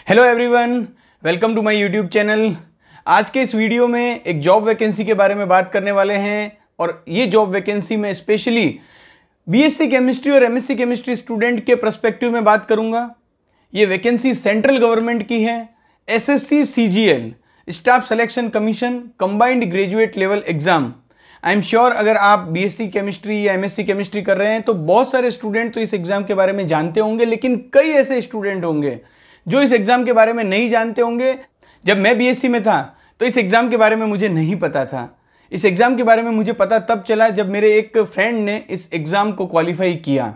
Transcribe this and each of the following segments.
Hello everyone, welcome to my YouTube channel. आज के इस वीडियो में एक जॉब वैकेंसी के बारे में बात करने वाले हैं और ये जॉब वैकेंसी में स्पेशली बीएससी केमिस्ट्री और एमएससी केमिस्ट्री स्टूडेंट के पर्सपेक्टिव में बात करूंगा। ये वैकेंसी सेंट्रल गवर्नमेंट की है। SSC CGL staff selection commission combined graduate level exam. I am sure अगर आप बीएससी केमिस्ट्री या एमएससी केमिस्ट्री कर रहे हैं तो बहुत सारे स्टूडेंट तो इस एग्जाम के बारे में जानते होंगे, लेकिन कई ऐसे स्टूडेंट होंगे जो इस एग्जाम के बारे में नहीं जानते होंगे। जब मैं बीएससी में था तो इस एग्जाम के बारे में मुझे नहीं पता था। इस एग्जाम के बारे में मुझे पता तब चला जब मेरे एक फ्रेंड ने इस एग्जाम को क्वालिफाई किया।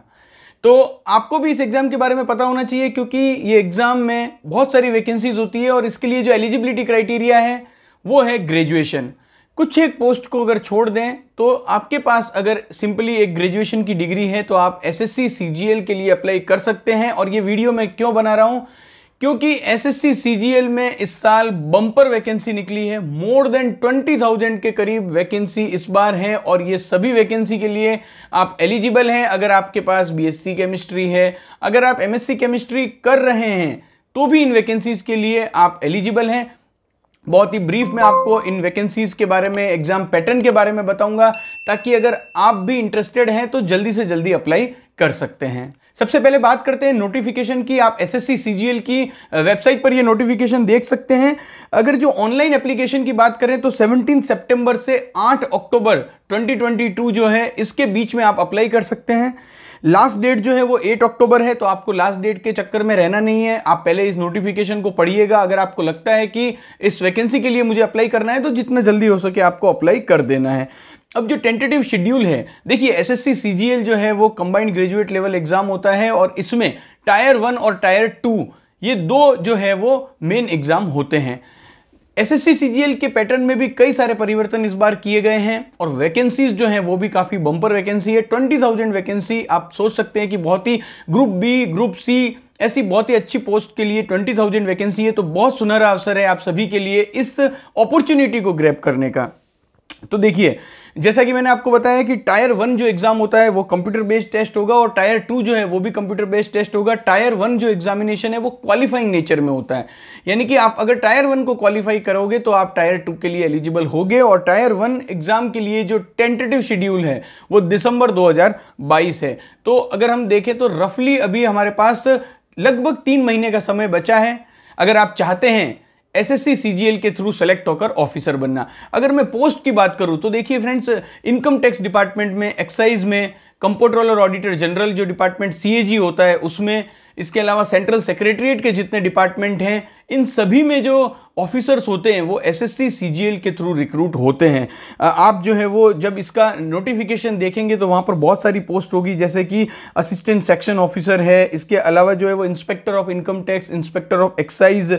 तो आपको भी इस एग्जाम के बारे में पता होना चाहिए, क्योंकि ये एग्जाम में बहुत सारी वैकेंसीज होती है और इसके लिए जो एलिजिबिलिटी क्राइटेरिया है वो है ग्रेजुएशन। कुछ एक पोस्ट को अगर छोड़ दें तो आपके पास अगर सिंपली एक ग्रेजुएशन की डिग्री है तो आप एसएससी सीजीएल के लिए अप्लाई कर सकते हैं। और ये वीडियो मैं क्यों बना रहा हूँ, क्योंकि एसएससी सीजीएल में इस साल बम्पर वैकेंसी निकली है। मोर देन 20,000 के करीब वैकेंसी इस बार है और ये सभी वैकेंसी के लिए आप एलिजिबल हैं। अगर आपके पास बीएससी केमिस्ट्री है, अगर आप एमएससी केमिस्ट्री कर रहे हैं तो भी इन वैकेंसीज के लिए आप एलिजिबल हैं। बहुत ही ब्रीफ में आपको इन वैकेंसीज के बारे में, एग्जाम पैटर्न के बारे में बताऊंगा, ताकि अगर आप भी इंटरेस्टेड हैं तो जल्दी से जल्दी अप्लाई कर सकते हैं। सबसे पहले बात करते हैं नोटिफिकेशन की। आप एसएससी सीजीएल की वेबसाइट पर ये नोटिफिकेशन देख सकते हैं। अगर जो ऑनलाइन एप्लीकेशन की बात करें तो 17 सितंबर से 8 अक्टूबर 2022 जो है, इसके बीच में आप अप्लाई कर सकते हैं। लास्ट डेट जो है वो 8 अक्टूबर है, तो आपको लास्ट डेट के चक्कर में रहना नहीं है। आप पहले इस नोटिफिकेशन को पढ़िएगा। अगर आपको लगता है कि इस वैकेंसी के लिए मुझे अप्लाई करना है तो जितना जल्दी हो सके आपको अप्लाई कर देना है। अब जो टेंटेटिव शेड्यूल है, देखिए एसएससी सीजीएल जो है वो कंबाइंड ग्रेजुएट लेवल एग्जाम होता है और इसमें टायर 1 और टायर 2 ये दो जो है वो मेन एग्जाम होते हैं। एसएससी सीजीएल के पैटर्न में भी कई सारे परिवर्तन इस बार किए गए हैं और वैकेंसीज जो हैं वो भी काफ़ी बम्पर वैकेंसी है। 20,000 वैकेंसी आप सोच सकते हैं कि बहुत ही ग्रुप बी, ग्रुप सी ऐसी बहुत ही अच्छी पोस्ट के लिए 20,000 वैकेंसी है, तो बहुत सुनहरा अवसर है आप सभी के लिए इस अपॉर्चुनिटी को ग्रैब करने का। तो देखिए, जैसा कि मैंने आपको बताया कि टायर 1 जो एग्जाम होता है वो कंप्यूटर बेस्ड टेस्ट होगा और टायर 2 जो है वो भी कंप्यूटर बेस्ड टेस्ट होगा। टायर 1 जो एग्जामिनेशन है वो क्वालिफाइंग नेचर में होता है, यानी कि आप अगर टायर 1 को क्वालिफाई करोगे तो आप टायर 2 के लिए एलिजिबल होगे। और टायर 1 एग्जाम के लिए जो टेंटेटिव शेड्यूल है वो दिसंबर 2022 है। तो अगर हम देखें तो रफली अभी हमारे पास लगभग 3 महीने का समय बचा है अगर आप चाहते हैं एसएससी सीजीएल के थ्रू सेलेक्ट होकर ऑफिसर बनना। अगर मैं पोस्ट की बात करूं तो देखिए फ्रेंड्स, इनकम टैक्स डिपार्टमेंट में, एक्साइज में, कंप्ट्रोलर ऑडिटर जनरल जो डिपार्टमेंट सीएजी होता है उसमें, इसके अलावा सेंट्रल सेक्रेटरीट के जितने डिपार्टमेंट हैं इन सभी में जो ऑफिसर्स होते हैं वो एसएससी सीजीएल के थ्रू रिक्रूट होते हैं। आप जो है वो जब इसका नोटिफिकेशन देखेंगे तो वहाँ पर बहुत सारी पोस्ट होगी, जैसे कि असिस्टेंट सेक्शन ऑफिसर है, इसके अलावा जो है वो inspector of income tax, inspector of excise,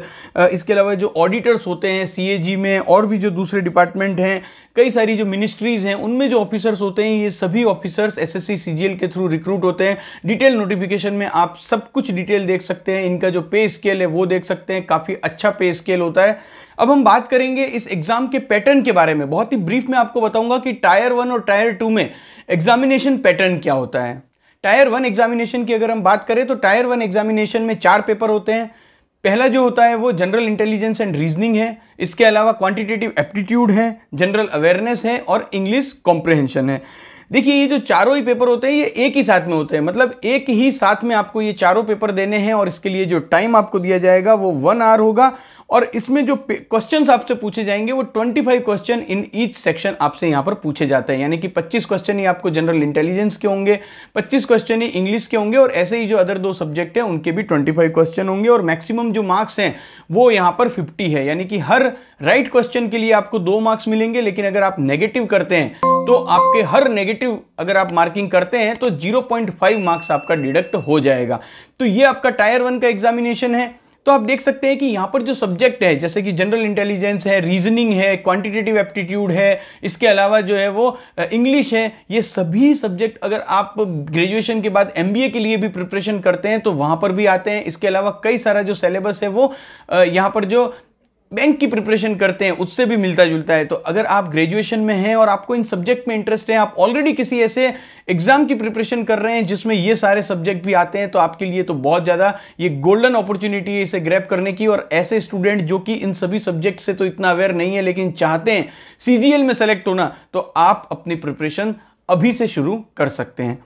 इसके अलावा जो ऑडिटर्स होते हैं सीएजी में और भी जो दूसरे डिपार्टमेंट हैं, कई सारी जो मिनिस्ट्रीज़ हैं उनमें जो ऑफिसर्स होते हैं, ये सभी ऑफिसर्स एसएससी सीजीएल के थ्रू रिक्रूट होते हैं। डिटेल नोटिफिकेशन में आप सब कुछ डिटेल देख सकते हैं, इनका जो पे स्केल है वो देख सकते हैं, काफ़ी अच्छा पे स्केल होता है। अब हम बात करेंगे इस एग्जाम के पैटर्न के बारे में। बहुत ही ब्रीफ में आपको बताऊंगा कि टायर 1 और टायर 2 में एग्जामिनेशन पैटर्न क्या होता है। टायर 1 एग्जामिनेशन की अगर हम बात करें तो टायर 1 एग्जामिनेशन में 4 पेपर होते हैं। पहला जो होता है वो जनरल इंटेलिजेंस एंड रीजनिंग है, इसके अलावा क्वांटिटेटिव एप्टीट्यूड है, जनरल अवेयरनेस है और इंग्लिश कॉम्प्रिहेंशन है। देखिए, ये जो चारों ही पेपर होते हैं ये एक ही साथ में होते हैं, मतलब एक ही साथ में आपको ये चारों पेपर देने हैं और इसके लिए जो टाइम आपको दिया जाएगा वो 1 आवर होगा। और इसमें जो क्वेश्चंस आपसे पूछे जाएंगे वो 25 क्वेश्चन इन ईच सेक्शन आपसे यहाँ पर पूछे जाते हैं, यानी कि 25 क्वेश्चन ही आपको जनरल इंटेलिजेंस के होंगे, 25 क्वेश्चन ही इंग्लिश के होंगे और ऐसे ही जो अदर 2 सब्जेक्ट हैं उनके भी 25 क्वेश्चन होंगे। और मैक्सिमम जो मार्क्स हैं वो यहाँ पर 50 है, यानी कि हर राइट क्वेश्चन के लिए आपको 2 मार्क्स मिलेंगे। लेकिन अगर आप नेगेटिव करते हैं तो आपके हर नेगेटिव अगर आप मार्किंग करते हैं तो 0.5 मार्क्स आपका डिडक्ट हो जाएगा। तो ये आपका टायर 1 का एग्जामिनेशन है। तो आप देख सकते हैं कि यहाँ पर जो सब्जेक्ट है, जैसे कि जनरल इंटेलिजेंस है, रीजनिंग है, क्वांटिटेटिव एप्टीट्यूड है, इसके अलावा जो है वो इंग्लिश है, ये सभी सब्जेक्ट अगर आप ग्रेजुएशन के बाद एमबीए के लिए भी प्रिपरेशन करते हैं तो वहाँ पर भी आते हैं। इसके अलावा कई सारा जो सिलेबस है वो यहाँ पर जो बैंक की प्रिपरेशन करते हैं उससे भी मिलता जुलता है। तो अगर आप ग्रेजुएशन में हैं और आपको इन सब्जेक्ट में इंटरेस्ट है, आप ऑलरेडी किसी ऐसे एग्जाम की प्रिपरेशन कर रहे हैं जिसमें ये सारे सब्जेक्ट भी आते हैं, तो आपके लिए तो बहुत ज्यादा ये गोल्डन अपॉर्चुनिटी है इसे ग्रैब करने की। और ऐसे स्टूडेंट जो कि इन सभी सब्जेक्ट से तो इतना अवेयर नहीं है लेकिन चाहते हैं सीजीएल में सेलेक्ट होना, तो आप अपनी प्रिपरेशन अभी से शुरू कर सकते हैं।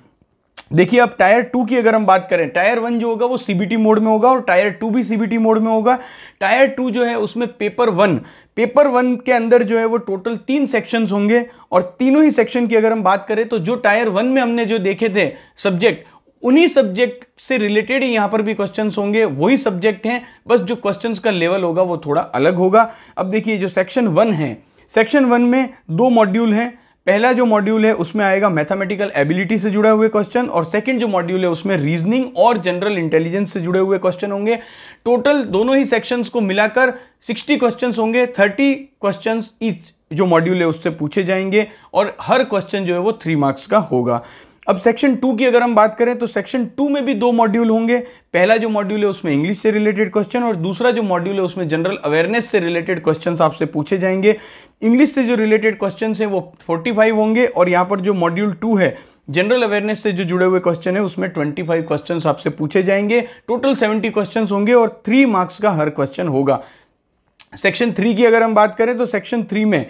देखिए अब टायर 2 की अगर हम बात करें, टायर 1 जो होगा वो सीबीटी मोड में होगा और टायर 2 भी सीबीटी मोड में होगा। टायर 2 जो है उसमें पेपर 1 के अंदर जो है वो टोटल 3 सेक्शंस होंगे और तीनों ही सेक्शन की अगर हम बात करें तो जो टायर 1 में हमने जो देखे थे सब्जेक्ट, उन्हीं सब्जेक्ट से रिलेटेड ही यहां पर भी क्वेश्चंस होंगे, वही सब्जेक्ट हैं, बस जो क्वेश्चंस का लेवल होगा वो थोड़ा अलग होगा। अब देखिए जो सेक्शन 1 है, सेक्शन 1 में 2 मॉड्यूल हैं। पहला जो मॉड्यूल है उसमें आएगा मैथमेटिकल एबिलिटी से जुड़े हुए क्वेश्चन और सेकंड जो मॉड्यूल है उसमें रीजनिंग और जनरल इंटेलिजेंस से जुड़े हुए क्वेश्चन होंगे। टोटल दोनों ही सेक्शंस को मिलाकर 60 क्वेश्चंस होंगे, 30 क्वेश्चंस ईच जो मॉड्यूल है उससे पूछे जाएंगे और हर क्वेश्चन जो है वो 3 मार्क्स का होगा। अब सेक्शन 2 की अगर हम बात करें तो सेक्शन 2 में भी 2 मॉड्यूल होंगे। पहला जो मॉड्यूल है उसमें इंग्लिश से रिलेटेड क्वेश्चन और दूसरा जो मॉड्यूल है उसमें जनरल अवेयरनेस से रिलेटेड क्वेश्चंस आपसे पूछे जाएंगे। इंग्लिश से जो रिलेटेड क्वेश्चंस हैं वो 45 होंगे और यहाँ पर जो मॉड्यूल 2 है जनरल अवेयरनेस से जो जुड़े हुए क्वेश्चन है उसमें 25 क्वेश्चंस आपसे पूछे जाएंगे। टोटल 70 क्वेश्चंस होंगे और 3 मार्क्स का हर क्वेश्चन होगा। सेक्शन 3 की अगर हम बात करें तो सेक्शन 3 में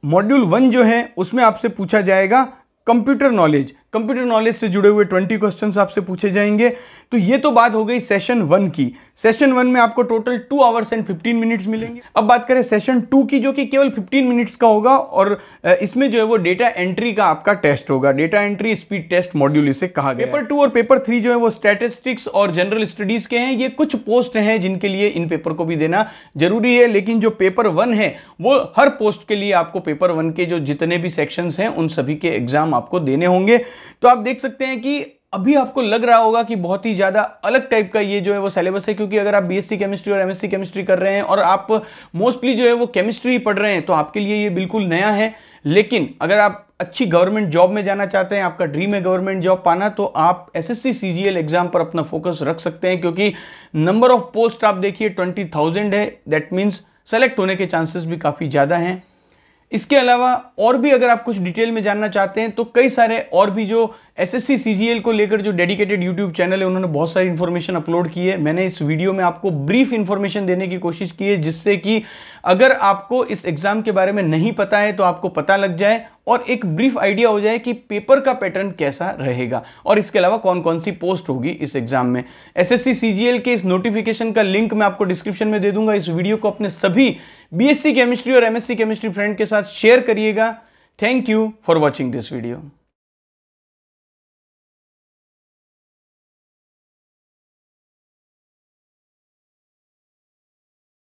मॉड्यूल 1 जो है उसमें आपसे पूछा जाएगा कंप्यूटर नॉलेज से जुड़े हुए 20 क्वेश्चंस आपसे पूछे जाएंगे। तो ये तो बात हो गई सेशन 1 की। सेशन 1 में आपको टोटल 2 आवर्स एंड 15 मिनट्स मिलेंगे। अब बात करें सेशन 2 की जो कि केवल 15 मिनट्स का होगा और इसमें जो है वो डेटा एंट्री का आपका टेस्ट होगा। Data entry speed test module इसे कहा गया है। पेपर 2 और पेपर 3 जो है वो स्टैटिस्टिक्स और जनरल स्टडीज के हैं। ये कुछ पोस्ट हैं जिनके लिए इन पेपर को भी देना जरूरी है, लेकिन जो पेपर 1 है वो हर पोस्ट के लिए आपको पेपर 1 के जो जितने भी सेक्शंस हैं उन सभी के एग्जाम आपको देने होंगे। तो आप देख सकते हैं कि अभी आपको लग रहा होगा कि बहुत ही ज्यादा अलग टाइप का ये जो है वो सिलेबस है, क्योंकि अगर आप बीएससी केमिस्ट्री और एमएससी केमिस्ट्री कर रहे हैं और आप मोस्टली जो है वो केमिस्ट्री पढ़ रहे हैं तो आपके लिए ये बिल्कुल नया है। लेकिन अगर आप अच्छी गवर्नमेंट जॉब में जाना चाहते हैं, आपका ड्रीम है गवर्नमेंट जॉब पाना, तो आप एसएससी सीजीएल एग्जाम पर अपना फोकस रख सकते हैं, क्योंकि नंबर ऑफ पोस्ट आप देखिए 20,000 है। दैट मीन्स सेलेक्ट होने के चांसेस भी काफी ज्यादा हैं। इसके अलावा और भी अगर आप कुछ डिटेल में जानना चाहते हैं तो कई सारे और भी जो एसएससी सीजीएल को लेकर जो डेडिकेटेड यूट्यूब चैनल है उन्होंने बहुत सारी इंफॉर्मेशन अपलोड की है। मैंने इस वीडियो में आपको ब्रीफ इंफॉर्मेशन देने की कोशिश की है, जिससे कि अगर आपको इस एग्जाम के बारे में नहीं पता है तो आपको पता लग जाए और एक ब्रीफ आइडिया हो जाए कि पेपर का पैटर्न कैसा रहेगा और इसके अलावा कौन कौन सी पोस्ट होगी इस एग्जाम में। एसएससी सीजीएल के इस नोटिफिकेशन का लिंक मैं आपको डिस्क्रिप्शन में दे दूंगा। इस वीडियो को अपने सभी बीएससी केमिस्ट्री और एमएससी केमिस्ट्री फ्रेंड के साथ शेयर करिएगा। Thank you for watching this video.